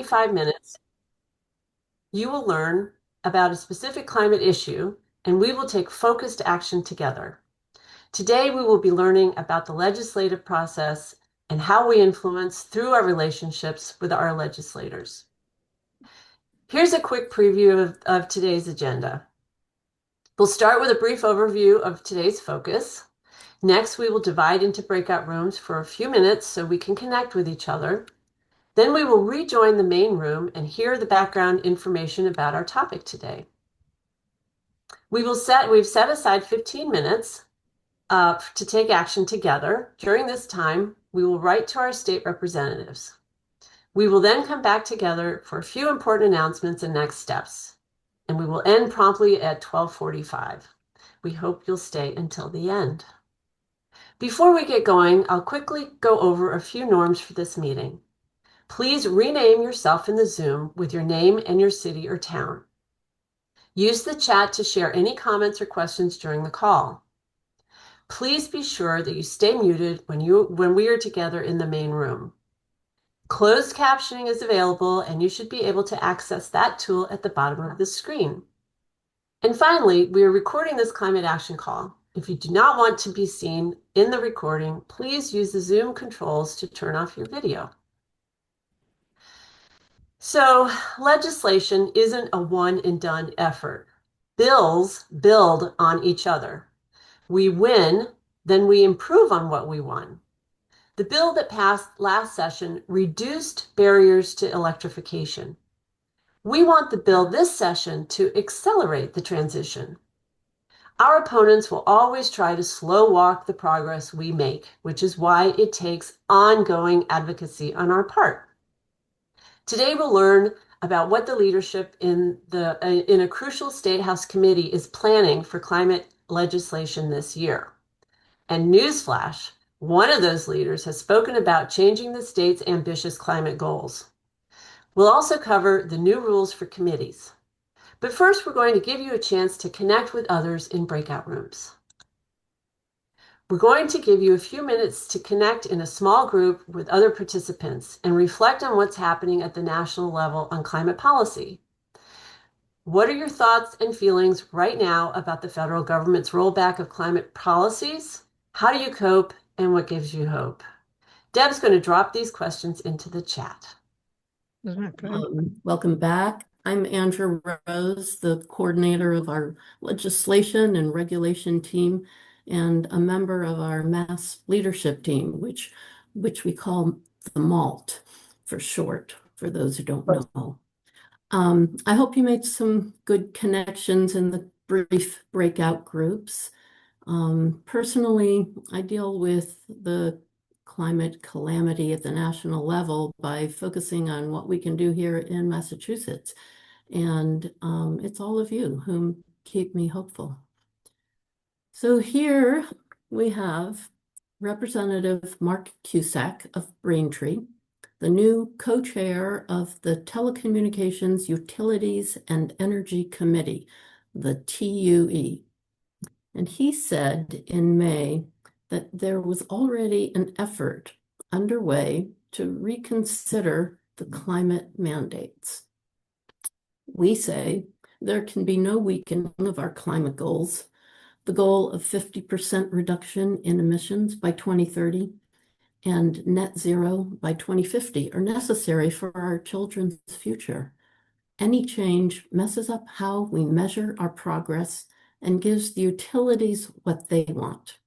45 minutes, you will learn about a specific climate issue, and we will take focused action together. Today, we will be learning about the legislative process and how we influence through our relationships with our legislators. Here's a quick preview of today's agenda. We'll start with a brief overview of today's focus. Next, we will divide into breakout rooms for a few minutes so we can connect with each other. Then we will rejoin the main room and hear the background information about our topic today. We've set aside 15 minutes to take action together. During this time, we will write to our state representatives. We will then come back together for a few important announcements and next steps, and we will end promptly at 12:45. We hope you'll stay until the end. Before we get going, I'll quickly go over a few norms for this meeting. Please rename yourself in the Zoom with your name and your city or town. Use the chat to share any comments or questions during the call. Please be sure that you stay muted when we are together in the main room. Closed captioning is available, and you should be able to access that tool at the bottom of the screen. And finally, we are recording this climate action call. If you do not want to be seen in the recording, please use the Zoom controls to turn off your video. So, legislation isn't a one and done effort. Bills build on each other. We win, then we improve on what we won. The bill that passed last session reduced barriers to electrification. We want the bill this session to accelerate the transition. Our opponents will always try to slow walk the progress we make, which is why it takes ongoing advocacy on our part. Today we'll learn about what the leadership in a crucial State House committee is planning for climate legislation this year. And newsflash, one of those leaders has spoken about changing the state's ambitious climate goals. We'll also cover the new rules for committees. But first, we're going to give you a chance to connect with others in breakout rooms. We're going to give you a few minutes to connect in a small group with other participants and reflect on what's happening at the national level on climate policy. What are your thoughts and feelings right now about the federal government's rollback of climate policies? How do you cope, and what gives you hope? Deb's going to drop these questions into the chat. Welcome back. I'm Andrew Rose, the coordinator of our legislation and regulation team and a member of our mass leadership team, which we call the MALT for short, for those who don't know. I hope you made some good connections in the brief breakout groups. Personally, I deal with the climate calamity at the national level by focusing on what we can do here in Massachusetts. And it's all of you who keep me hopeful. So here we have Representative Mark Cusack of Braintree, the new co-chair of the Telecommunications, Utilities, and Energy Committee, the TUE. And he said in May that there was already an effort underway to reconsider the climate mandates. We say there can be no weakening of our climate goals. The goal of 50% reduction in emissions by 2030 and net zero by 2050 are necessary for our children's future. Any change messes up how we measure our progress and gives the utilities what they want.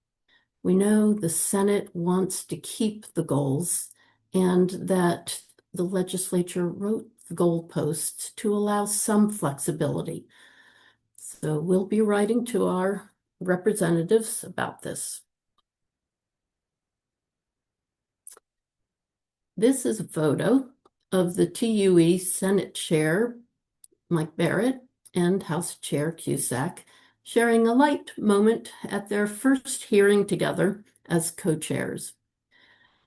We know the Senate wants to keep the goals and that the legislature wrote the goalposts to allow some flexibility. So we'll be writing to our representatives about this. This is a photo of the TUE Senate Chair, Mike Barrett, and House Chair Cusack sharing a light moment at their first hearing together as co-chairs.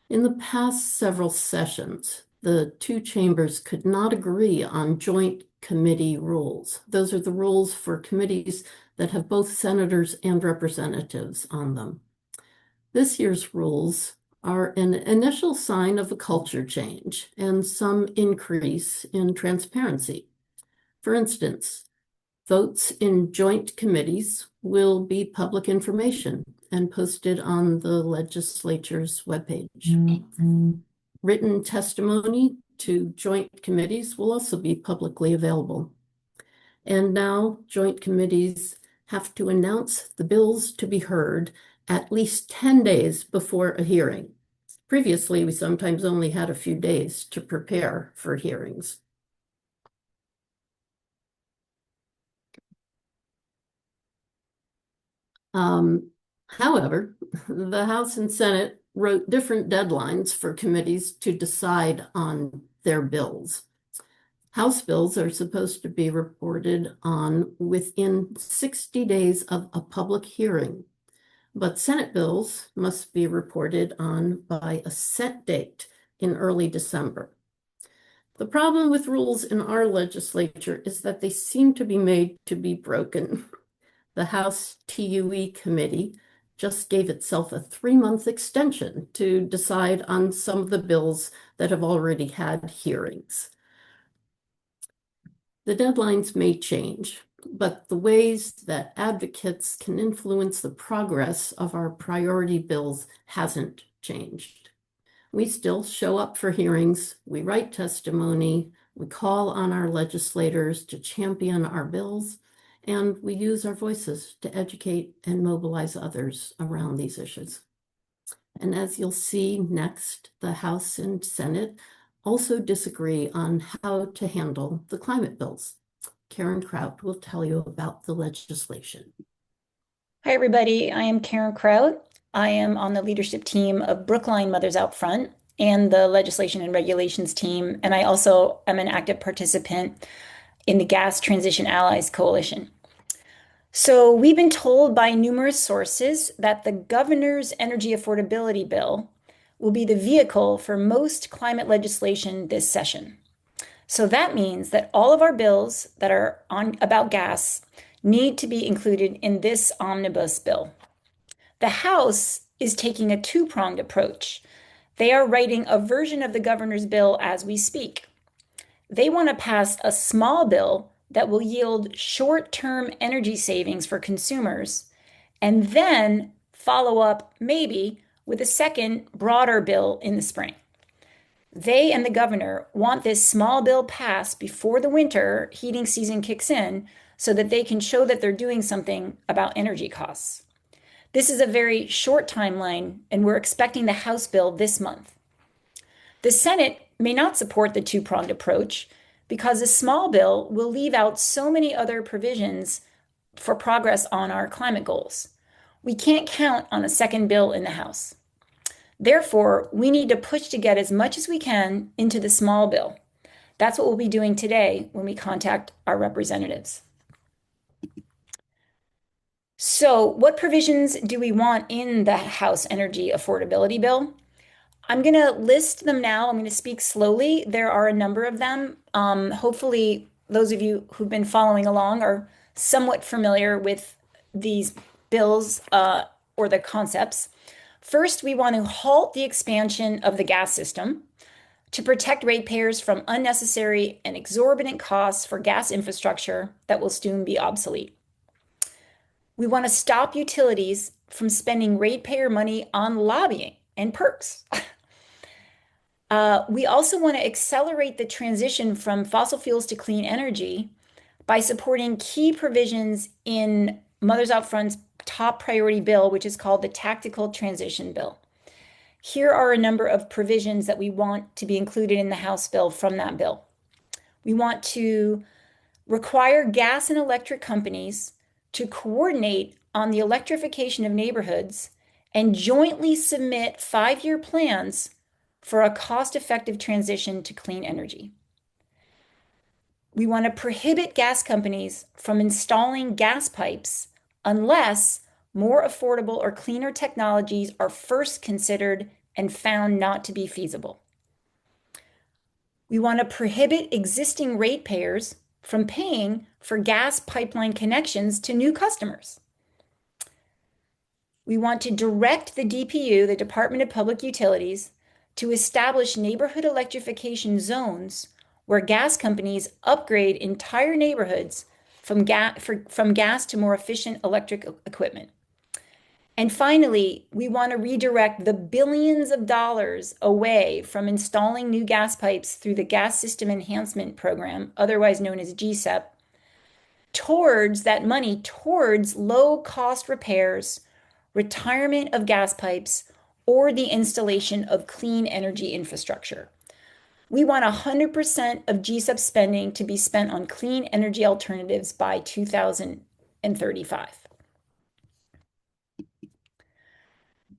In the past several sessions, the two chambers could not agree on joint committee rules. Those are the rules for committees that have both senators and representatives on them. This year's rules are an initial sign of a culture change and some increase in transparency. For instance, votes in joint committees will be public information and posted on the legislature's webpage. Written testimony to joint committees will also be publicly available. And now joint committees have to announce the bills to be heard at least 10 days before a hearing. Previously, we sometimes only had a few days to prepare for hearings. However, the House and Senate wrote different deadlines for committees to decide on their bills. House bills are supposed to be reported on within 60 days of a public hearing, but Senate bills must be reported on by a set date in early December. The problem with rules in our legislature is that they seem to be made to be broken. The House TUE committee just gave itself a 3-month extension to decide on some of the bills that have already had hearings. The deadlines may change, but the ways that advocates can influence the progress of our priority bills hasn't changed. We still show up for hearings, we write testimony, we call on our legislators to champion our bills, and we use our voices to educate and mobilize others around these issues. And as you'll see next, the House and Senate also disagree on how to handle the climate bills. Karen Kraut will tell you about the legislation. Hi, everybody. I am Karen Kraut. I am on the leadership team of Brookline Mothers Out Front and the legislation and regulations team. And I also am an active participant in the Gas Transition Allies Coalition. So we've been told by numerous sources that the governor's energy affordability bill will be the vehicle for most climate legislation this session. So that means that all of our bills that are on about gas need to be included in this omnibus bill. The House is taking a two-pronged approach. They are writing a version of the governor's bill as we speak. They want to pass a small bill that will yield short-term energy savings for consumers, and then follow up maybe with a second, broader bill in the spring. They and the governor want this small bill passed before the winter heating season kicks in so that they can show that they're doing something about energy costs. This is a very short timeline, and we're expecting the House bill this month. The Senate may not support the two-pronged approach because a small bill will leave out so many other provisions for progress on our climate goals. We can't count on a second bill in the House. Therefore, we need to push to get as much as we can into the small bill. That's what we'll be doing today when we contact our representatives. So, what provisions do we want in the House Energy Affordability Bill? I'm going to list them now. I'm going to speak slowly. There are a number of them. Hopefully, those of you who've been following along are somewhat familiar with these bills or the concepts. First, we want to halt the expansion of the gas system to protect ratepayers from unnecessary and exorbitant costs for gas infrastructure that will soon be obsolete. We want to stop utilities from spending ratepayer money on lobbying and perks. We also want to accelerate the transition from fossil fuels to clean energy by supporting key provisions in Mothers Out Front's top priority bill, which is called the Tactical Transition Bill. Here are a number of provisions that we want to be included in the House bill from that bill. We want to require gas and electric companies to coordinate on the electrification of neighborhoods and jointly submit 5-year plans for a cost-effective transition to clean energy. We want to prohibit gas companies from installing gas pipes unless more affordable or cleaner technologies are first considered and found not to be feasible. We want to prohibit existing ratepayers from paying for gas pipeline connections to new customers. We want to direct the DPU, the Department of Public Utilities, to establish neighborhood electrification zones where gas companies upgrade entire neighborhoods from gas to more efficient electric equipment. And finally, we want to redirect the billions of dollars away from installing new gas pipes through the Gas System Enhancement Program, otherwise known as GSEP, towards that money towards low cost repairs, retirement of gas pipes, or the installation of clean energy infrastructure. We want 100% of GSEP spending to be spent on clean energy alternatives by 2035.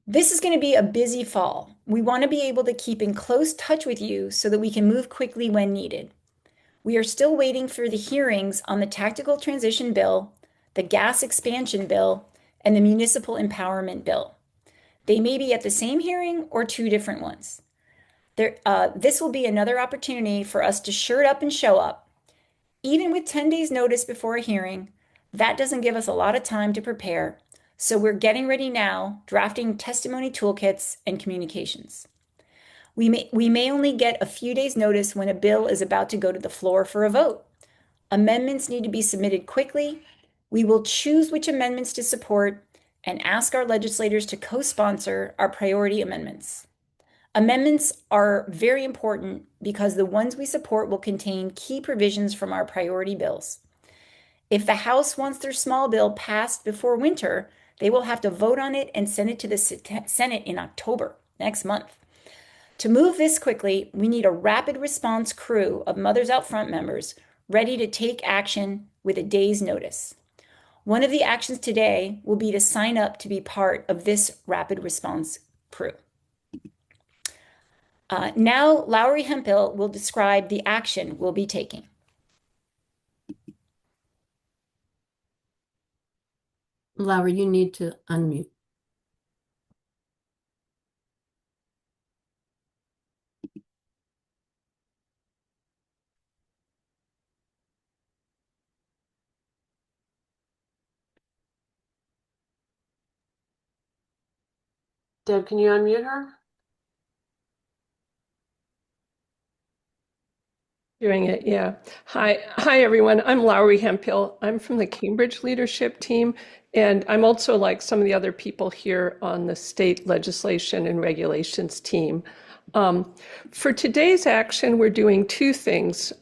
This is going to be a busy fall. We want to be able to keep in close touch with you so that we can move quickly when needed. We are still waiting for the hearings on the Tactical Transition Bill, the Gas Expansion Bill, and the Municipal Empowerment Bill. They may be at the same hearing or two different ones. This will be another opportunity for us to shirt up and show up. Even with 10 days notice before a hearing, that doesn't give us a lot of time to prepare. So we're getting ready now, drafting testimony toolkits and communications. We may only get a few days notice when a bill is about to go to the floor for a vote. Amendments need to be submitted quickly. We will choose which amendments to support and ask our legislators to co-sponsor our priority amendments. Amendments are very important because the ones we support will contain key provisions from our priority bills. If the House wants their small bill passed before winter, they will have to vote on it and send it to the Senate in October, next month. To move this quickly, we need a rapid response crew of Mothers Out Front members ready to take action with a day's notice. One of the actions today will be to sign up to be part of this rapid response crew. Now, Lowry Hemphill will describe the action we'll be taking. Lowry, you need to unmute. Deb, can you unmute her? Doing it, yeah. Hi everyone. I'm Lowry Hemphill. I'm from the Cambridge leadership team, and I'm also like some of the other people here on the state legislation and regulations team. For today's action, we're doing two things.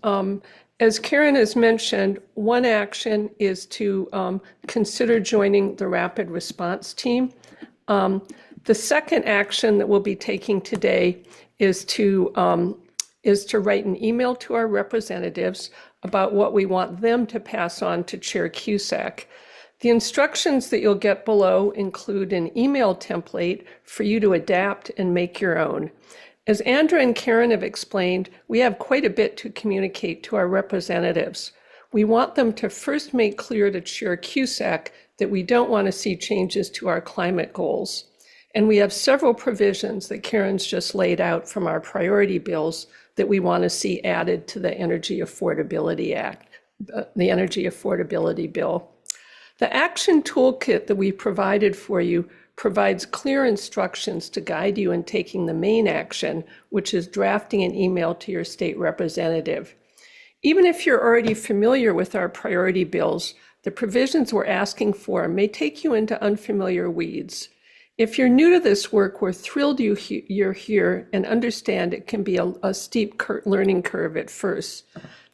As Karen has mentioned, one action is to consider joining the rapid response team. The second action that we'll be taking today is to write an email to our representatives about what we want them to pass on to Chair Cusack. The instructions that you'll get below include an email template for you to adapt and make your own. As Andrea and Karen have explained, we have quite a bit to communicate to our representatives. We want them to first make clear to Chair Cusack that we don't want to see changes to our climate goals. And we have several provisions that Karen's just laid out from our priority bills that we want to see added to the Energy Affordability Act, the Energy Affordability Bill. The action toolkit that we provided for you provides clear instructions to guide you in taking the main action, which is drafting an email to your state representative. Even if you're already familiar with our priority bills, the provisions we're asking for may take you into unfamiliar weeds. If you're new to this work, we're thrilled you're here and understand it can be a steep learning curve at first.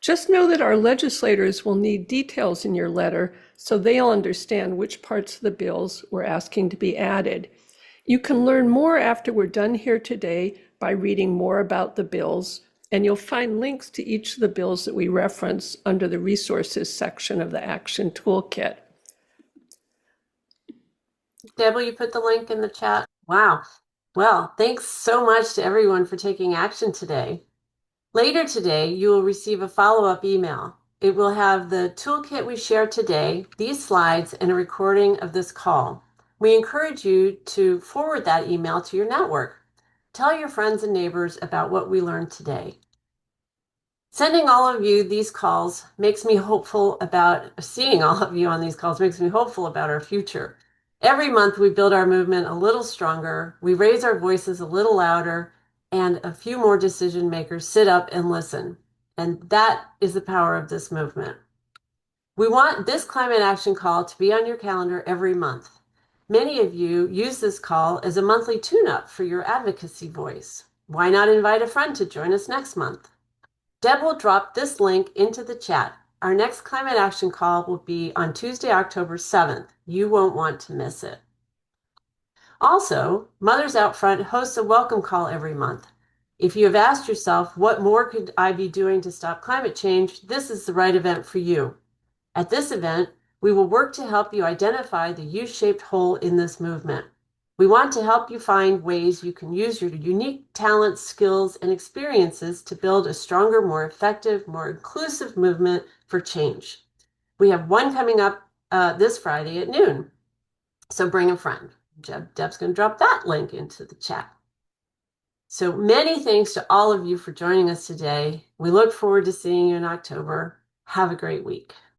Just know that our legislators will need details in your letter so they'll understand which parts of the bills we're asking to be added. You can learn more after we're done here today by reading more about the bills, and you'll find links to each of the bills that we reference under the resources section of the action toolkit. Deb, will you put the link in the chat? Wow. Well, thanks so much to everyone for taking action today. Later today, you will receive a follow-up email. It will have the toolkit we shared today, these slides, and a recording of this call. We encourage you to forward that email to your network. Tell your friends and neighbors about what we learned today. Sending all of you these calls makes me hopeful about seeing all of you on these calls makes me hopeful about our future. Every month, we build our movement a little stronger, we raise our voices a little louder, and a few more decision makers sit up and listen. And that is the power of this movement. We want this climate action call to be on your calendar every month. Many of you use this call as a monthly tune-up for your advocacy voice. Why not invite a friend to join us next month? Deb will drop this link into the chat. Our next climate action call will be on Tuesday, October 7th. You won't want to miss it. Also, Mothers Out Front hosts a welcome call every month. If you have asked yourself, what more could I be doing to stop climate change? This is the right event for you. At this event, we will work to help you identify the U-shaped hole in this movement. We want to help you find ways you can use your unique talents, skills, and experiences to build a stronger, more effective, more inclusive movement for change. We have one coming up this Friday at noon, so bring a friend. Deb's going to drop that link into the chat. So many thanks to all of you for joining us today. We look forward to seeing you in October. Have a great week.